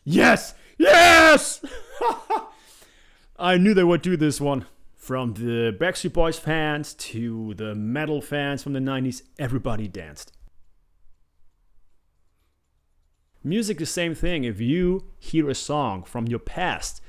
Yes! Yes! I knew they would do this one. From the Backstreet Boys fans to the metal fans from the 90s, everybody danced. Music, the same thing. If you hear a song from your past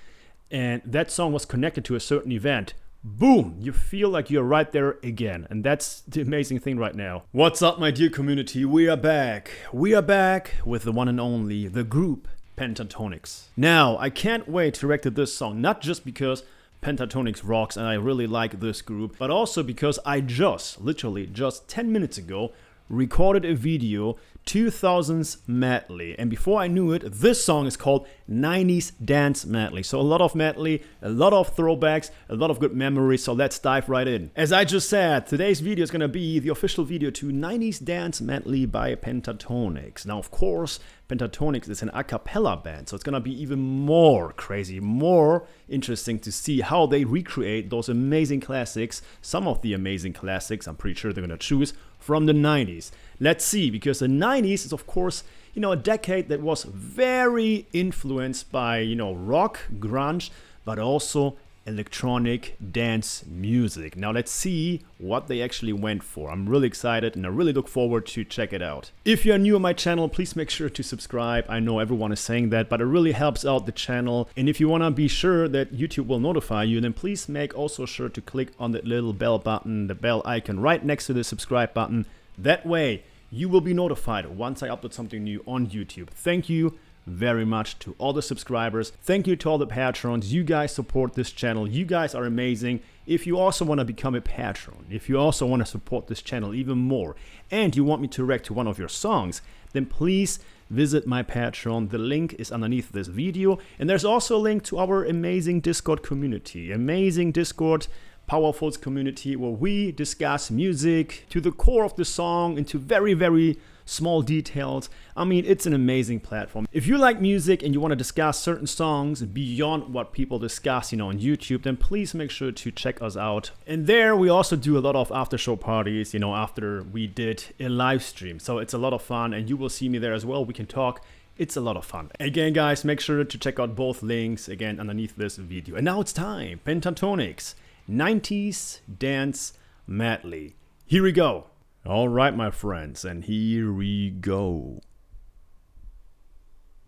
and that song was connected to a certain event, boom, you feel like you're right there again. And that's the amazing thing right now. What's up, my dear community? We are back. We are back with the one and only, the group Pentatonix. Now, I can't wait to react to this song, not just because Pentatonix rocks and I really like this group, but also because I literally just 10 minutes ago, recorded a video 2000s medley, and before I knew it, this song is called 90s Dance Medley. So a lot of medley, a lot of throwbacks, a lot of good memories, so let's dive right in. As I just said, today's video is gonna be the official video to 90s Dance Medley by Pentatonix. Now of course, Pentatonix is an a cappella band, so it's gonna be even more crazy, more interesting to see how they recreate those amazing classics, some of the amazing classics I'm pretty sure they're gonna choose from the 90s. Let's see, because the 90s is of course, a decade that was very influenced by, rock, grunge, but also electronic dance music. Now let's see what they actually went for. I'm really excited and I really look forward to check it out. If you're new on my channel, please make sure to subscribe. I know everyone is saying that, but it really helps out the channel. And if you want to be sure that YouTube will notify you, then please make also sure to click on that little bell button, the bell icon right next to the subscribe button. That way you will be notified once I upload something new on YouTube. Thank you very much to all the subscribers. Thank you to all the patrons. You guys support this channel. You guys are amazing. If you also want to become a patron, if you also want to support this channel even more, and you want me to react to one of your songs, then please visit my Patreon. The link is underneath this video. And there's also a link to our amazing Discord community. Amazing Discord Powerfuls community where we discuss music to the core of the song, into very, very small details. I mean, it's an amazing platform. If you like music and you want to discuss certain songs beyond what people discuss, on YouTube, then please make sure to check us out. And there we also do a lot of after show parties, after we did a live stream. So it's a lot of fun and you will see me there as well. We can talk. It's a lot of fun. Again, guys, make sure to check out both links again underneath this video. And now it's time. Pentatonix 90s Dance Medley. Here we go. All right, my friends, and here we go.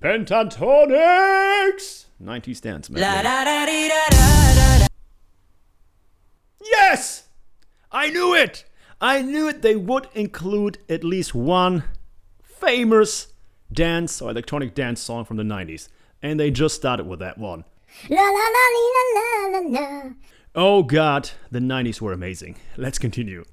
Pentatonix 90s Dance Medley. Yes! I knew it! I knew it. They would include at least one famous dance or electronic dance song from the 90s. And they just started with that one. La la la la la la. Oh god, the 90s were amazing. Let's continue.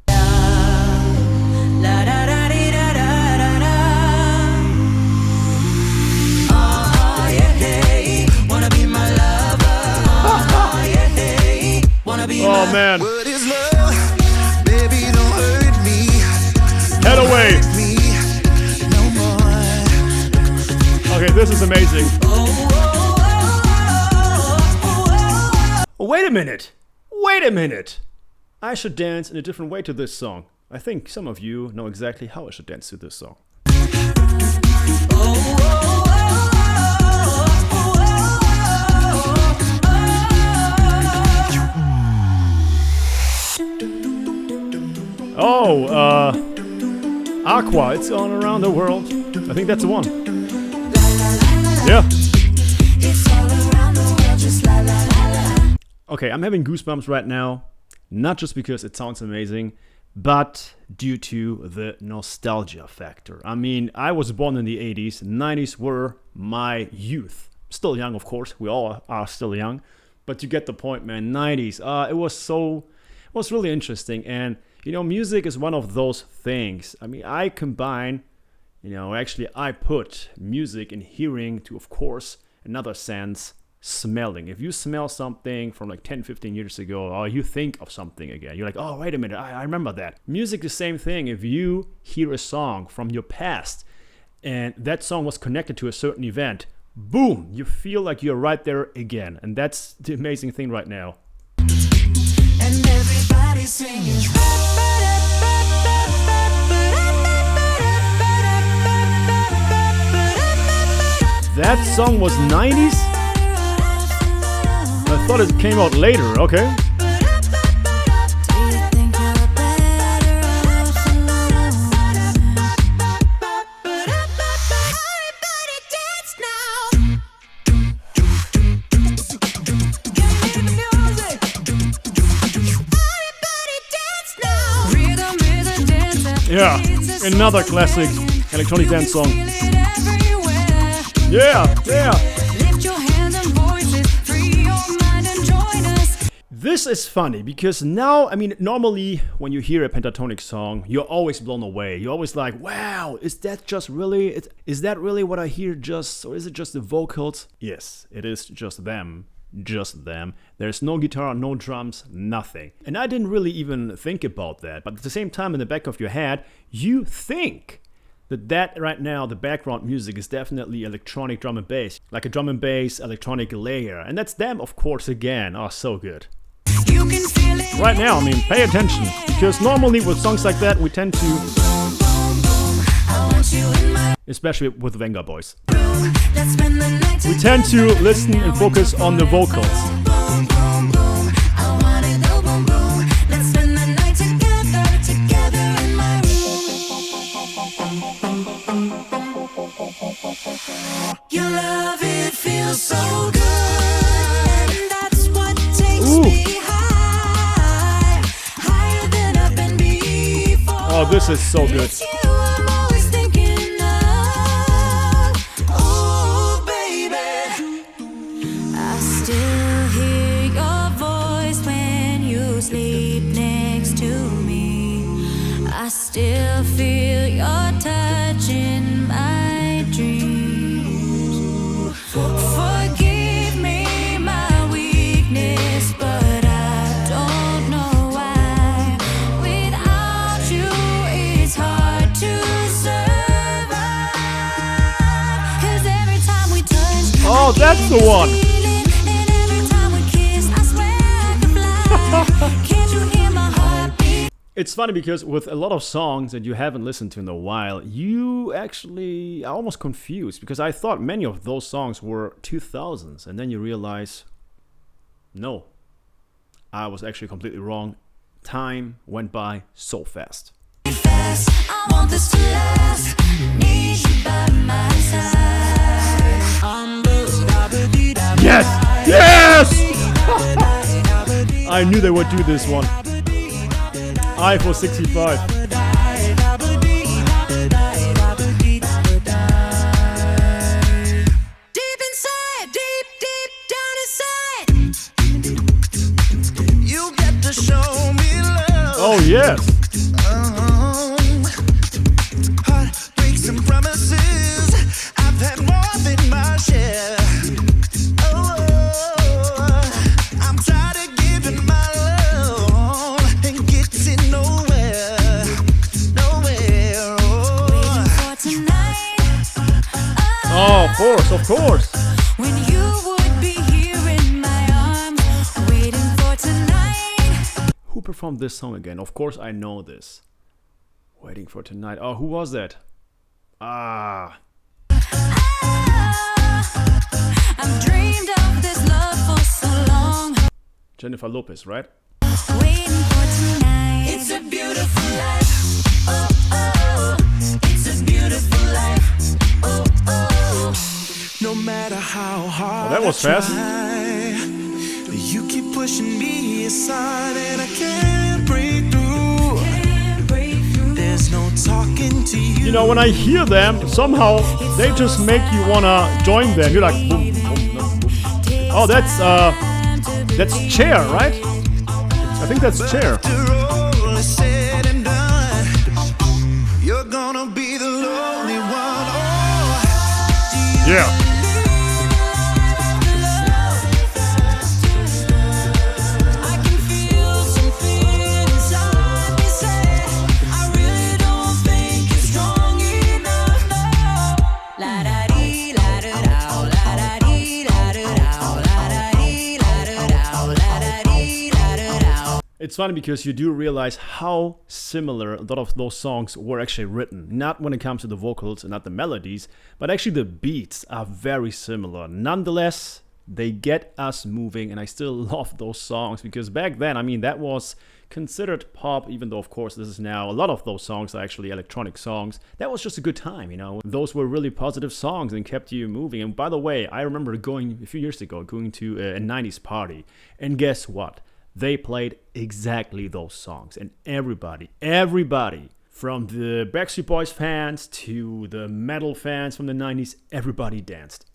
Oh man. Head away. Okay, this is amazing. Wait a minute. Wait a minute. I should dance in a different way to this song. I think some of you know exactly how I should dance to this song. Aqua, it's on around the world. I think that's the one. Yeah. Okay, I'm having goosebumps right now. Not just because it sounds amazing, but due to the nostalgia factor. I mean, I was born in the 80s. 90s were my youth. Still young, of course. We all are still young. But you get the point, man. 90s. It was really interesting. And, music is one of those things. I mean, I combine, I put music and hearing to, of course, another sense, smelling. If you smell something from like 10, 15 years ago, or you think of something again, you're like, oh, wait a minute, I remember that. Music, the same thing. If you hear a song from your past and that song was connected to a certain event, boom, you feel like you're right there again. And that's the amazing thing right now. And everybody's singing. That song was 90s? I thought it came out later, okay. Yeah, another classic electronic dance song. Yeah, yeah. This is funny because now, I mean, normally when you hear a Pentatonix song, you're always blown away. You're always like, wow, is that just really, is that really what I hear just, or is it just the vocals? Yes, it is just them. Just them. There's no guitar, no drums, nothing. And I didn't really even think about that. But at the same time, in the back of your head, you think that right now, the background music is definitely electronic drum and bass. Like a drum and bass electronic layer. And that's them, of course, again. Oh, so good. Right now, I mean, pay attention. Because normally with songs like that, we tend to... especially with the Venga Boys. We tend to listen and focus on the vocals. Your love, it feels so good. That's what takes me high, higher than I've been before. Oh, this is so good. I still feel your touch in my dreams. Forgive me my weakness, but I don't know why. Without you, it's hard to survive. 'Cause every time we touch, oh, that's the one. And every time we kiss, I swear I can fly. Can't you hear my heartbeat? It's funny because with a lot of songs that you haven't listened to in a while, you actually are almost confused because I thought many of those songs were 2000s, and then you realize, no, I was actually completely wrong. Time went by so fast. I want this to last. Need you by my side. Yes! Yes! I knew they would do this one. I for 65. Deep inside, deep, deep down inside. You get to show me love. Oh, yes. Heartbreaks and promises. I've had more than my share. I'm tired of giving my love and getting nowhere. Nowhere. Waiting for tonight. Oh, of course. When you would be here in my arms, waiting for tonight. Who performed this song again? Of course I know this. Waiting for Tonight. Oh, who was that? Ah. I've dreamed of this love for so long. Jennifer Lopez, right? Waiting for tonight. It's a beautiful life. Oh, oh. It's a beautiful life. Oh, oh. No matter how hard Oh, that was fast. you keep pushing me aside and I can't break through. There's no talking to you. You know, when I hear them, somehow they just make you wanna join them. You're like, boom, boom, boom, boom. Oh, that's Chair, right? I think that's Chair. After all is said and done, you're gonna be the lonely one. Oh, Yeah. I can feel something inside me say, I really don't think it's strong enough. La da dee, la da da, la da dee, la da da, la da dee, la da da, la da dee, la da da. It's It's funny because you do realize how similar a lot of those songs were actually written. Not when it comes to the vocals and not the melodies, but actually the beats are very similar. Nonetheless, they get us moving, and I still love those songs because back then, I mean, that was considered pop, even though, of course, this is now, a lot of those songs are actually electronic songs. That was just a good time, you know. Those were really positive songs and kept you moving. And by the way, I remember going, a few years ago, going to a 90s party, and guess what? They played exactly those songs, and everybody, from the Backstreet Boys fans to the metal fans from the 90s, everybody danced.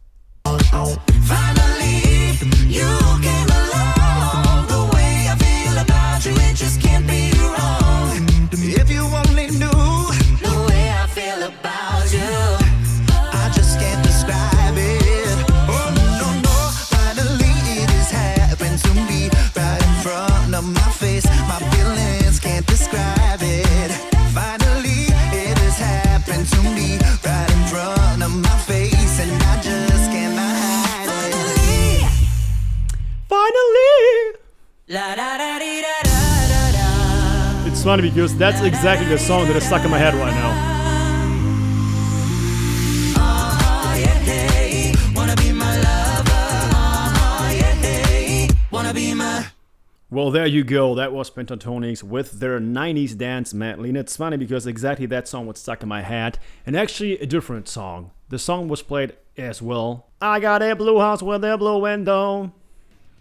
Finally, you came along. The way I feel about you, it just can't be wrong. If you only knew the way I feel about you, I just can't describe it. Oh no, no, finally it has happened to me right in front of my face. My feelings can't describe it. Finally it has happened to me right in front of my face, and I just cannot hide it. Finally! La da da dee da da da da. It's funny because that's exactly the song that is stuck in my head right now. Yeah, hey, wanna be my lover. Yeah, hey, wanna be my. Well, there you go. That was Pentatonix with their 90s Dance Medley. And it's funny because exactly that song was stuck in my head. And actually a different song. The song was played as well. I got a blue house with a blue window.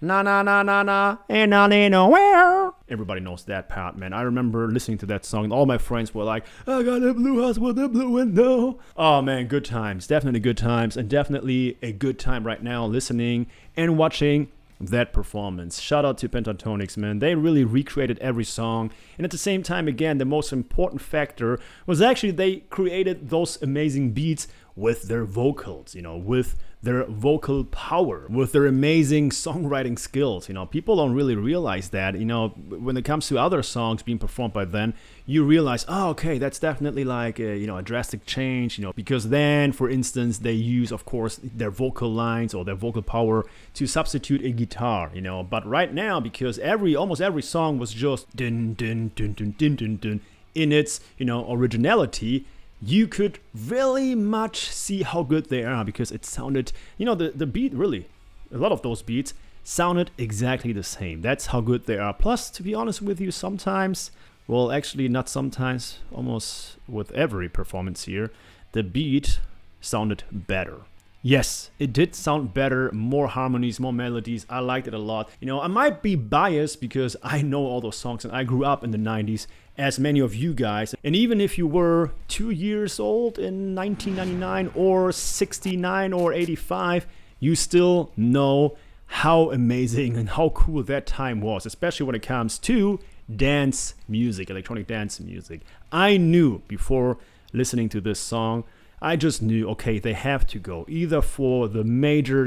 Na na na na na, ain't nothing nowhere. Everybody knows that part, man. I remember listening to that song, and all my friends were like, I got a blue house with a blue window. Oh man, good times. Definitely good times, and definitely a good time right now listening and watching that performance. Shout out to Pentatonix, man. They really recreated every song, and at the same time, again, the most important factor was actually they created those amazing beats with their vocals, you know, with their vocal power, with their amazing songwriting skills. You know, people don't really realize that. You know, when it comes to other songs being performed by them, you realize, oh, okay, that's definitely like a drastic change. You know, because then, for instance, they use, of course, their vocal lines or their vocal power to substitute a guitar. You know, but right now, because almost every song was just dun dun dun dun dun dun dun in its originality. You could really much see how good they are because it sounded, the beat really, a lot of those beats sounded exactly the same. That's how good they are. Plus, to be honest with you, sometimes, well, actually not sometimes, almost with every performance here, the beat sounded better. Yes, it did sound better, more harmonies, more melodies. I liked it a lot. I might be biased because I know all those songs and I grew up in the 90s, as many of you guys. And even if you were 2 years old in 1999 or 69 or 85, you still know how amazing and how cool that time was, especially when it comes to dance music, electronic dance music. I knew before listening to this song, I just knew, okay, they have to go either for the major,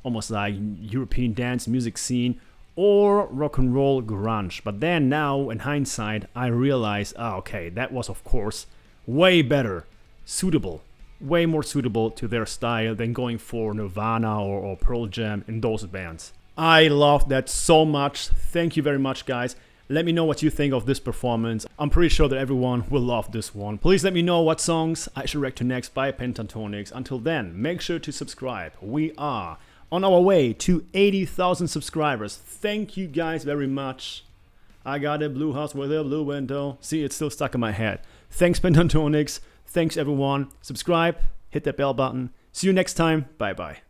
almost like European dance music scene or rock and roll grunge. But then now, in hindsight, I realized, okay, that was, of course, way better, way more suitable to their style than going for Nirvana or Pearl Jam in those bands. I love that so much. Thank you very much, guys. Let me know what you think of this performance. I'm pretty sure that everyone will love this one. Please let me know what songs I should react to next by Pentatonix. Until then, make sure to subscribe. We are on our way to 80,000 subscribers. Thank you guys very much. I got a blue house with a blue window. See, it's still stuck in my head. Thanks, Pentatonix. Thanks, everyone. Subscribe, hit that bell button. See you next time. Bye-bye.